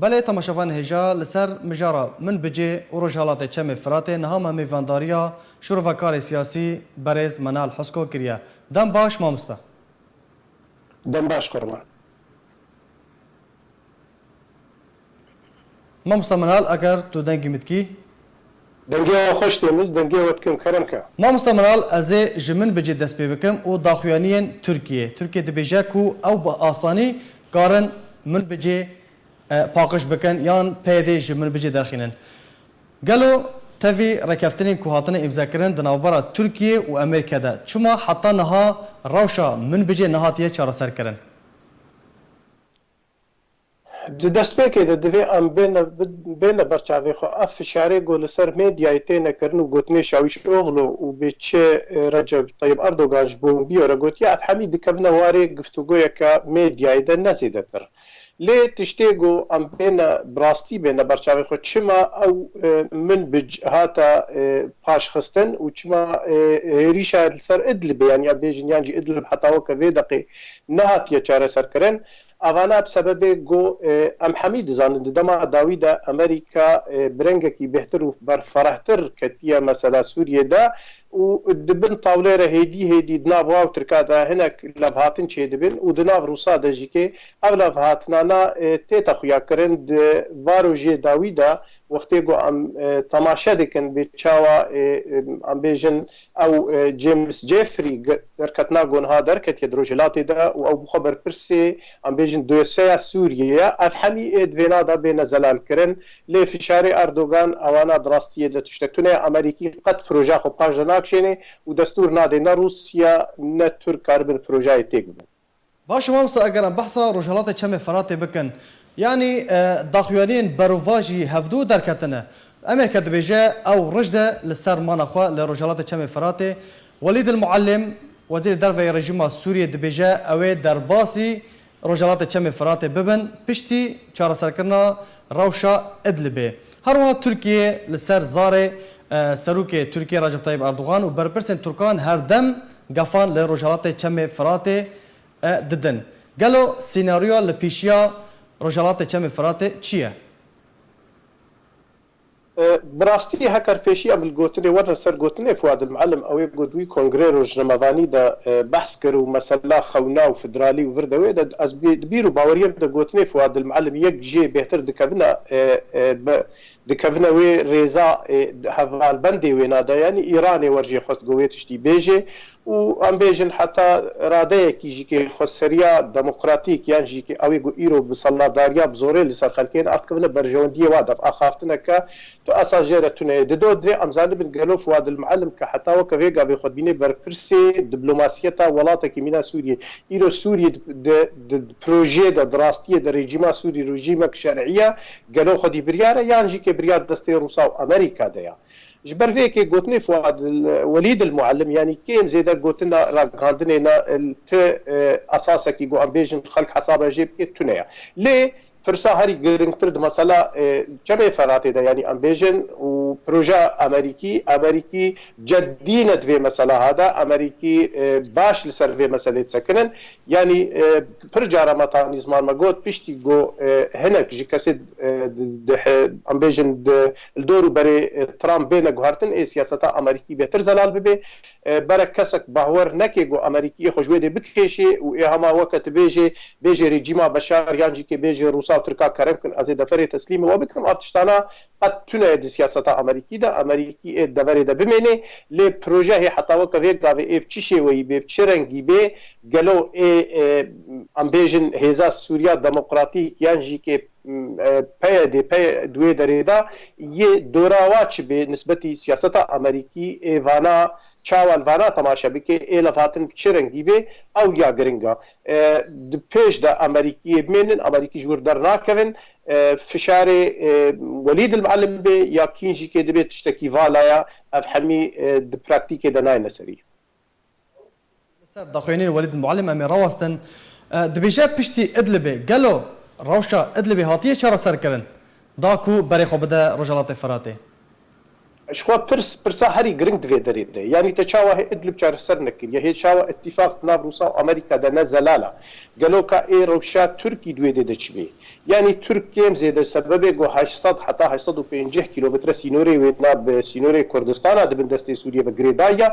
بله تماشاوان هجا لسر مجارا من بجي و رجالات چم فرات نهام میوانداریا شورفکار سیاسی برز منال حسکو کریا دم باش مامستا دم باش قربان مامستا منال اگر تو دنگی متکی دنگی خوش تمیز دنگی وقت کرم که مامستا منال از جمن بجي دست پی بکم و داخویانین ترکیه دبیجه کو او با آسانی کارن من بجي پاقش بکن یان پیده جمن بجي درخینن گلو تفي ركفتنين كوهاتنا امزا كرن دناوبرا تركيا وامريكا دا چما حتى نها روشا من بجي نهاتيه چارا سر كرن دست پێکێ دەدەوێت ئەم بێنە بەرچاوی خۆ ئەف فشارێ گۆ لەسەر مێدیای تێنەکردن و گوتنێ شاویش ئۆغڵۆ و بێچێ ڕەجەب طەیب ئەردۆغانش بوون بیۆرە گوتی ئەف هەمی دکەبنە وارێ گفتوگۆیەکە مێدیایدا نەزیدەتر لێ تشتێگۆ ئەم بێنە بڕاستی بێنە بەرچاوی خۆ چما ئەو من هاتە پاشخستن و چما هێریشە لەسەر ئیدلب یانیا بێژن یانجی ئیدلب هەتاوەکە وێ دەقێ نەهاتیە چارەسەرکردن ئەوانە بسببێ گۆ ئەم هەمی دەزانن دەما داویدا ئەمریکا برنگێکی بهتر و بەرفەرەحتر کەتیە مەسەلا سووریەدا و دبن تاولێرە هێدی دناو ترکادا هەنێک لەڤهاتن چێ دەبن و دناو ڕووسا دەژیکێ ئەو لەڤهاتنانە تێتە خویاکردن ڤارۆژێ داویدا وەختێ گۆ ئەم تەماشە دەکەن بێ چاوە ئەم بێژن ئەو جێمس جێفری دەرکەتنا گۆنها دەرکەتیە درۆژلاتێدا و ئەو بخۆ بەرپرسێ ئەم بێژن دۆسەیە سووریەیە ئەف هەمی دوێنادا بێنە زەلالکردن لێ فشارێ ئەردۆغان ئەوانە دڕاستیە لە تشتەتونێ ئەمریکی قەت پرۆژا خۆ پاش دەناکشێنێ و دەستور نادێ نە رووسیا نە تورک کاربن پرۆژای تێک بن باش مامستا اگر بحثا رجالات چم فرات بکن يعني داخوانين بروفاجي هفدو دركتنا امريكا دبيجا او رجده للسر مانخوا لرجالات چم فرات وليد المعلم وزير درفي رژیم سوریه دبیجه اوه درباسی رجالات چم فرات ببن پشتی چاره سرکرنا روشا ادلبه هر وقت ترکیه لسر زاره سروک ترکیه رجب طیب اردوغان و برپرسن ترکان هر دم گفان لرجالات چم فرات ددن گلو سيناريو لبيشيا رجالات چم فرات چیه؟ براستي هكر فيشي قبل قوتني ورنا سر قوتني فؤاد المعلم او قدوي كونغري روجنمافاني دا بحث كرو مسلا خونا وفدرالي وفردوي دا از بيرو باوريم دا قوتني فؤاد المعلم يك جي بهتر دكفنا وي ريزا هفال بندي وينا دا يعني ايراني ورجي خست قويتشتي بيجي و ام بيجن حتى راديه كي جيكي خسريا ديمقراطيك يعني جيكي اوي جو ايرو بصلاداريا بزوري اللي صار خلكين ارتكبنا برجونديه وادف اخافتنا ك تو اساجيرتونه ددو دي امزال بن قالوا فؤاد المعلم كحتى وكفيغا بياخذ بيني برفرسي دبلوماسيتا ولاتا كيمينا سوريا ايرو سوريا د بروجي د دراستيه د ريجيما سوري ريجيمك شرعيه قالوا خدي برياره يعني جيكي برياد دستي روسا وامريكا ديا جبر فيكي قوتني فؤاد وليد المعلم يعني كيم زيدا قوتنا راقاندنينا اساسا كي قو امبيجن خلق حسابه جيب كي تونيا ليه فرصة هاري قرنترد مثلا كم فراتي ده يعني امبيجن وبروجا امريكي جدينة في مثلا هذا امريكي باش لسر في مسألة سكنن يعني برجع رمضان زمان ما قلت بيشتي جو هناك جي كسد امبيجن الدور بري ترامب بين جوهرتن سياسة امريكي بيتر زلال ببي برك كسك باور نكي جو امريكي خوجويدي بكيشي واهما وقت بيجي ريجيما بشار يعني كي بيجي روس تركا كرم كن از دفر تسلیم و بكم ارتشتانا قد تونه دي سياسه امريكي دا امريكي دفر دا بمني لي بروجه حتى وكفي غاوي بتشي وي بتشرنگي بي قالو امبيجن هيزا سوريا ديمقراطيك يانجي كي پی دوی دریدا یه دوراواچ به نسبتی سیاست امریکی ایوانا چاوان وانا تماشا بکه ایلافاتن چرنگی به او یا گرنگا پیش دا امریکی بمینن امریکی جور در ناکوین فشار وليد المعلم به یا کینجی که دبی تشتکی والایا افهمی د پراکتیک دا نای نسری سر داخوینین وليد المعلم امی رواستن دبیجا پشتی ادلبه گلو روشا ادلبي هاتيه چرا سركرن داكو بري خو بدا رجالات فراتي شخوا پرسا هری گرنگ دوی درید ده یعنی تچاوه ادلب چار سر نکر یا هیچاوه اتفاق ناو روسا و امریکا ده نزلالا گلو که ای روشا ترکی دوی ده چوی یعنی ترکیم زیده سبب گو 800 حتی 850 کیلومتر سینوری و ناب سینوری کردستان ده بندسته سوریه و گریدایا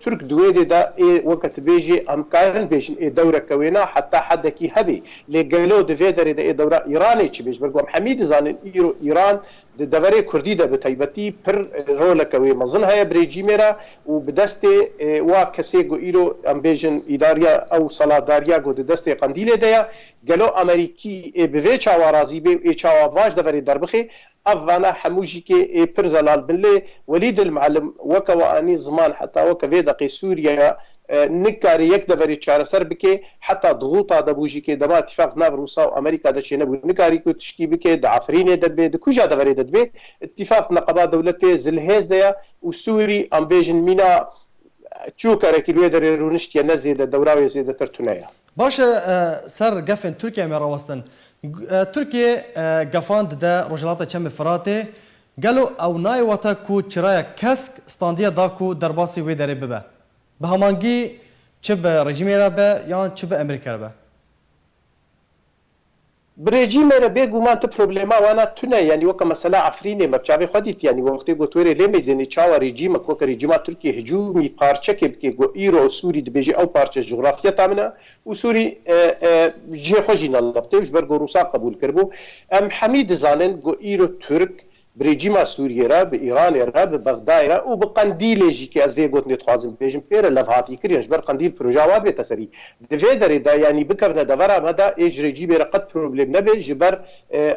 ترک دوی ده ای وقت بیجی امکان بیجن ای دوره کوینا حتی حد کی هبی لگلو دوی درید ای دوره ایرانی چی بیج برگم حمید زانن ایران دوري كردي ده بتايبتي پر رول كوي مزن هي بريجيميرا وبدست وا كسي جو ايرو امبيجن اداريا او صلاداريا جو دست قنديله ده قالو امريكي بيفي چاوا رازي بي اي چاوا واج دوري دربخي افانا حموجي كي برزلال بنلي وليد المعلم وكواني زمان حتى وكفي دقي سوريا نکاری یک دفعه چهارسر بکه حتی ضغوط دبوجی که دما اتفاق ناو روسا و امریکا دچه نبود نکاری که تشکی بکه دعفرینه دبی دکوجا دفعه دبی اتفاق نقابه دولت زلهز دیا و سوری امبیجن مینا چو کاره کلوی در رونشت یا نزیده دوراوی زیده ترتونه باشه سر گفن ترکیه می راوستن ترکیه گفاند ده رجالات چم فراته گلو او نای وتا کو چرای کسک استاندیا دا کو درباسی وی دره ببه به همانگی چه به رژیم را به یا چه به امریکا را به برژیم را به گمان تو پروبلما وانا تونه یعنی وک مثلا عفرین مبچاوی خودیت یعنی وقتی گوتوری لمیزنی چاو رژیم کو رژیم ترکیه هجومی پارچه که گو ایرو سوری دبیجی او پارچه جغرافیا تامنه و سوری جی خوجین لبته وش برگو روسا قبول کربو ام حمید زانن گو ایرو ترک بريجيما سوريا به ايران را به بغداد را و به قندیل جی که از وی گوت نتخوازم بیجم پیر لفاتی کریش بر قندیل پروژاوات به تسری دوی داری دا یعنی بکرنه دورا مدا اجرجی به قد پروبلم نبه جبر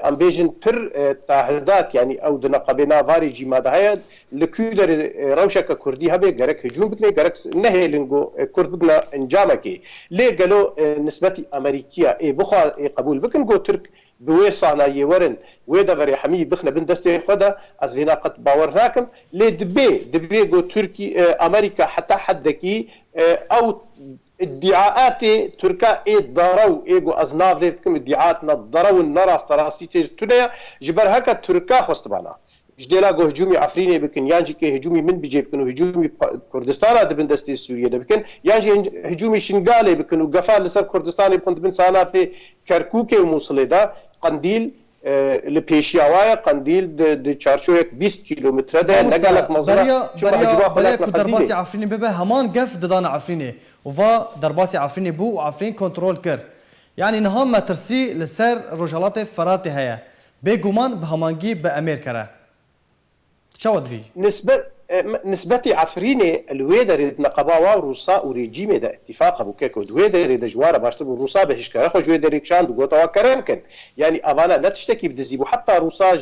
ام بیجن پر تعهدات یعنی او د نقبنا واری جی ماده لکودر روشک کردی هبه گرک هجوم بکنه گرک نه لنگو کرد بنا انجام کی لگلو نسبت امریکا ای بخوا قبول بکن گو ترک بوي صانعي ورن ويدا فري حمي بخنا بن دستي خدا از فينا قد باور راكم لي دبي جو تركي امريكا حتى حدكي او ادعاءات تركا اي ضرو ايجو ازناف ريفتكم ادعاءاتنا ضرو النراس تراسي تنيا جبر هكا تركا خستبانا جديلا جو هجومي عفريني بكن يانجي كي هجومي من بيجي بكن هجومي كردستان دبن دستي سوريا دبكن يانجي هجومي شنغالي بكن وقفال لسر كردستان بكن دبن سانات كركوك وموصل دا قنديل لپیشیاوای قندیل د چارچوب 20 کیلومتر ده نگالک مزرعه بریا کو درباسی عفرینی به همان گف ددان عفرینی و درباسی عفرینی بو عفرین کنترل کر یعنی نهام مترسی لسر رجالات فرات هيا بگومان به همانگی به امریکا را چاود بی نسبة عفريني الويدر نقبا روسا وريجيمي دا اتفاق ابو كيكو الويدر دا جواره باشتر روسا بهشكره خو جويدر كشان دو غوتا كرمكن يعني افانا لا تشتكي بدزيبو حتى روسا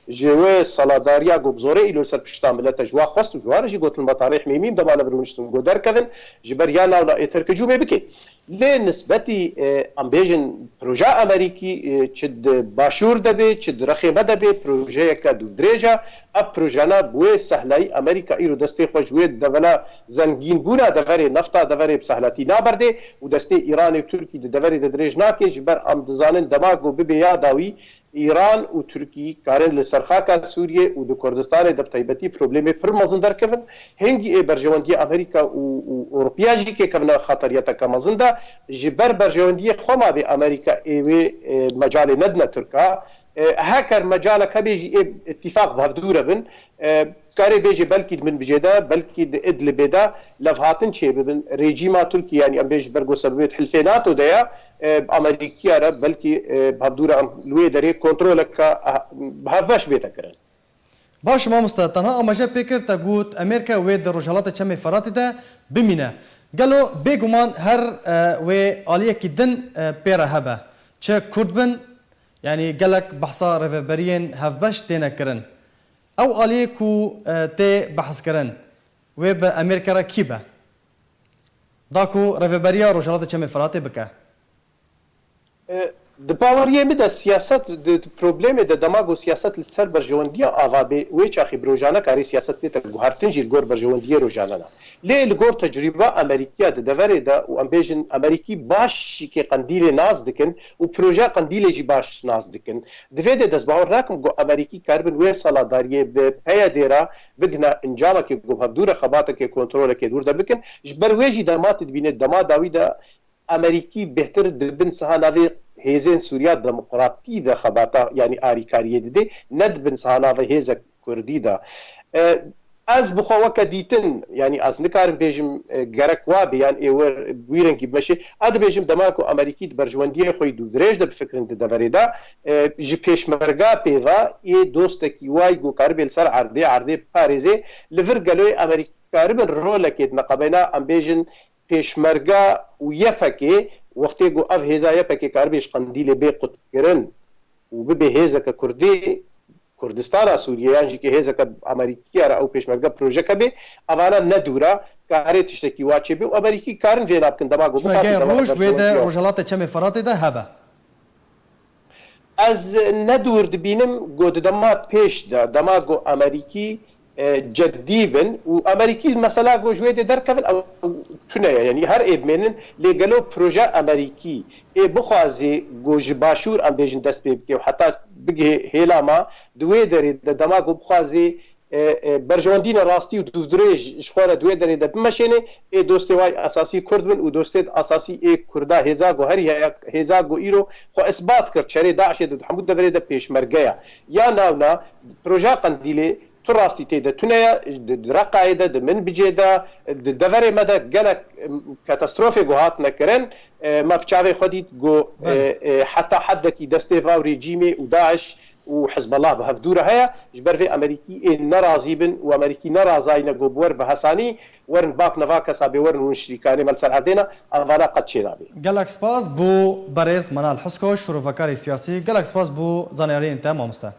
جوي صلاداريا غوبزوري الو سر بشتا ملت جوا خست جواره جي غوت المطاريح ميميم دا مال برونشتم غودر كفن جبر يانا ولا اتركجومي بكي لنسبتي امبيجن بروجا امريكي تشد باشور دبي تشد رخيمه دبي بروجا كادو دريجا اف بروجانا بوي سهلاي امريكا ايرو دستي خوجويت دغلا زنگين بونا دغري نفتا دغري بسهلتي نابرده ودستي ايراني وتركي دغري دريج ناكي جبر ام دزانن دماغو ببيا داوي ایران و ترکی کارن لسرخاکا سوریه و دو کردستان دب تایبتی پروبلمی پر مزن در کفن هنگی برجواندی امریکا و اروپیا جی که کمنا خطریتا که مزن دا جبر برجواندی خوما به امریکا ایوه مجال ندنا ترکا هاكر مجالك هبيجي اتفاق بهدوره بن كاري بيجي بلكي من بجدا بلكي ادل بدا لفهاتن شي بن ريجيما تركي يعني ام بيجي برغو سببت حلفيناتو ديا امريكيه رب بلكي بهدوره لوي دري كنترولك بهفاش بيتكرن باش ما مست تنها امجا بيكر تقول امريكا ويد رجالات تشمي فرات ده بمينا قالوا بيغمان هر و اليه كدن بيرا هبه تش كردبن يعني قالك بحثا ريفبريين هفبش تينا كرن او اليه كو تي بحث كرن وب امريكا را كيبه داكو ريفبريا رجالات تشمي فرات بكا باوریه می د سیاست د پروبلم د دماغ سیاست لسر برجوندی آوابه ویچ اخی بروجانه کاری سیاست بیت گوهرتن جیل گور برجوندی روجانه لی لگور تجربه امریکیه د دوره ده و امبیجن امریکی باش که قندیل ناز دکن و پروژه قندیل جی باش ناز دکن دویده دزباور راکم گو امریکی کاربن وی سالاداریه به پیا دیرا بگنا انجامه که گو دور خباته که کنترول که دور ده بکن جبر ویجی دمات دبینه دما داوی ده امریکی بهتر دبن سهاناوی هیزن سوریا دموکراتی ده خباتا یعنی آریکاریه ده ند بن سهاناوی هیز کردی ده از بخواه دیتن یعنی از نکارم بیجم گرک وابه یعنی ایور بویرنگی بمشه اد بیجم دماغو امریکی برجواندی خوی دوزریج ده بفکرن ده دوری ده جی پیشمرگا پیوا ای دوستکی وای گو کاربیل سر عرده پاریزه لفر گلوی امریکی کاربن رولکید نقابینا ام بیجن پیشمرگا و یپکی وقتی گو اف هزا یپکی کاربیش قندیل بی قد کرن و ببی هزا که کردی کردستان سوریه یعنی که هزا که امریکی را او پیشمرگا پروژه که بی اوانا ندورا کاری تشتکی واچه بی و امریکی کارن وینا بکن دماغو شمگه روش بیده روژالات چم فرات ده هبه از ندور دبینم گود دما پیش ده دماغو امریکی جدی بن و امریکی مثلا گوجوی در کفن او تونه یعنی هر ادمنن لگلو پروژه امریکی ای بخوازی گوج باشور ام بیجن دست بی و حتی بگه هیلا ما دوی داری دماغو بخوازی برجواندین راستی و دوزدریج شخوره دوی داری ده بمشینه ای دوستی وای اساسی کرد بن و دوستی اساسی ای کرده هزاگو هری هزاگو ایرو خو اثبات کرد چره داعش ده حمود داری ده پیشمرگه یا ناونا پروژه قندیله تو راستی تیده تونه رقایده ده من بجیده دوره مده گلک کاتاستروفی گوهات نکرن ما بچاوی خودید گو حتی حد کی دسته و رژیم و داعش و حزب الله به هفدوره هيا جبر في امريكي نرازي بن وامريكي نرازاي نقو بور بهساني ورن باك نفاك سابي ورن ونشريكاني ملسر عدينا انا قد شينابي جالك سباس بو بريز منال حسكو شروفكاري سياسي جالك سباس بو زانياري انت مامستا